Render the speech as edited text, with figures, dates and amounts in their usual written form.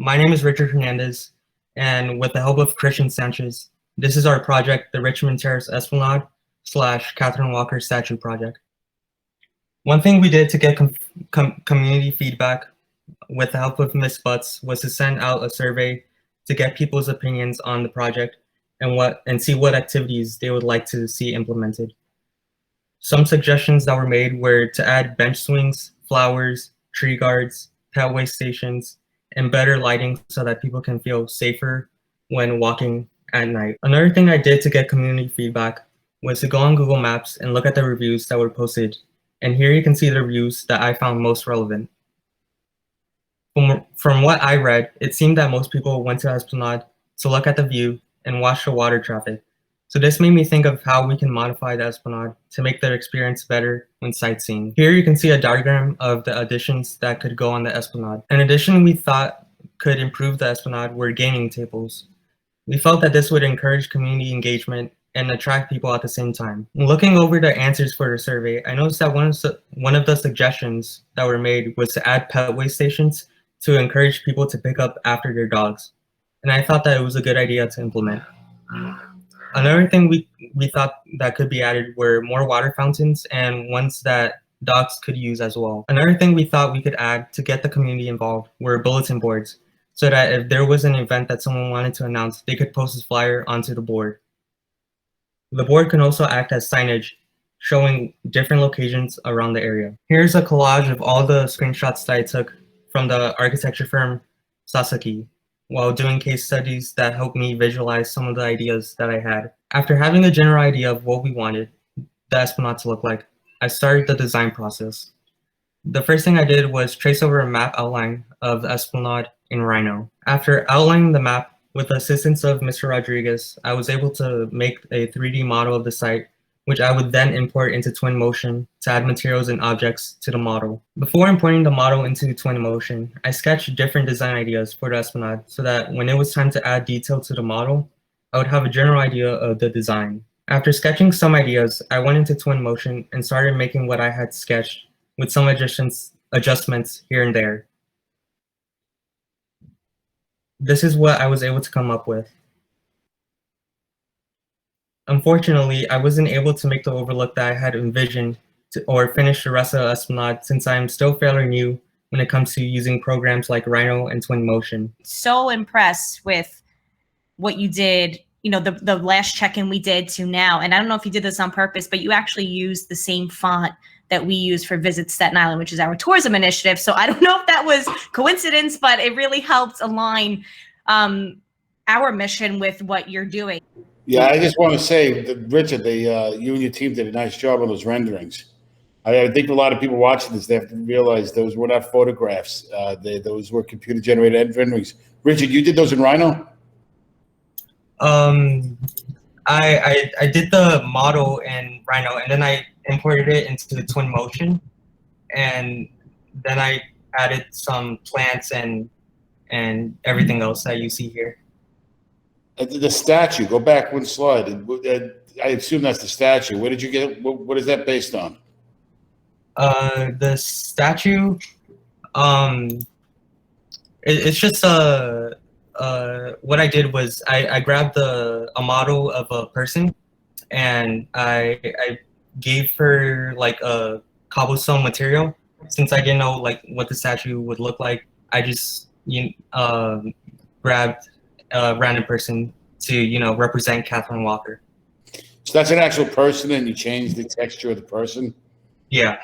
My name is Richard Hernandez, and with the help of Christian Sanchez, this is our project, the Richmond Terrace Esplanade / Katherine Walker Statue Project. One thing we did to get community feedback with the help of Ms. Butts was to send out a survey to get people's opinions on the project and see what activities they would like to see implemented. Some suggestions that were made were to add bench swings, flowers, tree guards, pet waste stations, and better lighting so that people can feel safer when walking at night. Another thing I did to get community feedback was to go on Google Maps and look at the reviews that were posted. And here you can see the reviews that I found most relevant. From what I read, it seemed that most people went to Esplanade to look at the view and watch the water traffic. So this made me think of how we can modify the Esplanade to make their experience better when sightseeing. Here you can see a diagram of the additions that could go on the Esplanade. An addition we thought could improve the Esplanade were gaming tables. We felt that this would encourage community engagement and attract people at the same time. Looking over the answers for the survey, I noticed that one of the suggestions that were made was to add pet waste stations to encourage people to pick up after their dogs. And I thought that it was a good idea to implement. Another thing we thought that could be added were more water fountains and ones that dogs could use as well. Another thing we thought we could add to get the community involved were bulletin boards, so that if there was an event that someone wanted to announce, they could post a flyer onto the board. The board can also act as signage, showing different locations around the area. Here's a collage of all the screenshots that I took from the architecture firm Sasaki while doing case studies that helped me visualize some of the ideas that I had. After having a general idea of what we wanted the Esplanade to look like, I started the design process. The first thing I did was trace over a map outline of the Esplanade in Rhino. After outlining the map with the assistance of Mr. Rodriguez, I was able to make a 3D model of the site, which I would then import into Twinmotion to add materials and objects to the model. Before importing the model into Twinmotion, I sketched different design ideas for the Esplanade so that when it was time to add detail to the model, I would have a general idea of the design. After sketching some ideas, I went into Twinmotion and started making what I had sketched with some adjustments here and there. This is what I was able to come up with. Unfortunately, I wasn't able to make the overlook that I had envisioned or finish the rest of the Esplanade since I'm still fairly new when it comes to using programs like Rhino and Twinmotion. So impressed with what you did, you know, the last check-in we did to now. And I don't know if you did this on purpose, but you actually used the same font that we use for Visit Staten Island, which is our tourism initiative. So I don't know if that was coincidence, but it really helped align our mission with what you're doing. Yeah, I just want to say, that, Richard, you and your team did a nice job on those renderings. I think a lot of people watching this, they have to realize those were not photographs. Those were computer-generated renderings. Richard, you did those in Rhino? I did the model in Rhino, and then I imported it into Twinmotion, and then I added some plants and everything else that you see here. The statue, go back one slide. I assume that's the statue. Where did you get it? What is that based on? The statue, it's just what I did was I grabbed a model of a person, and I gave her like a cobblestone material. Since I didn't know like what the statue would look like, I just grabbed a random person to represent Katherine Walker. So that's an actual person, and you changed the texture of the person? Yeah.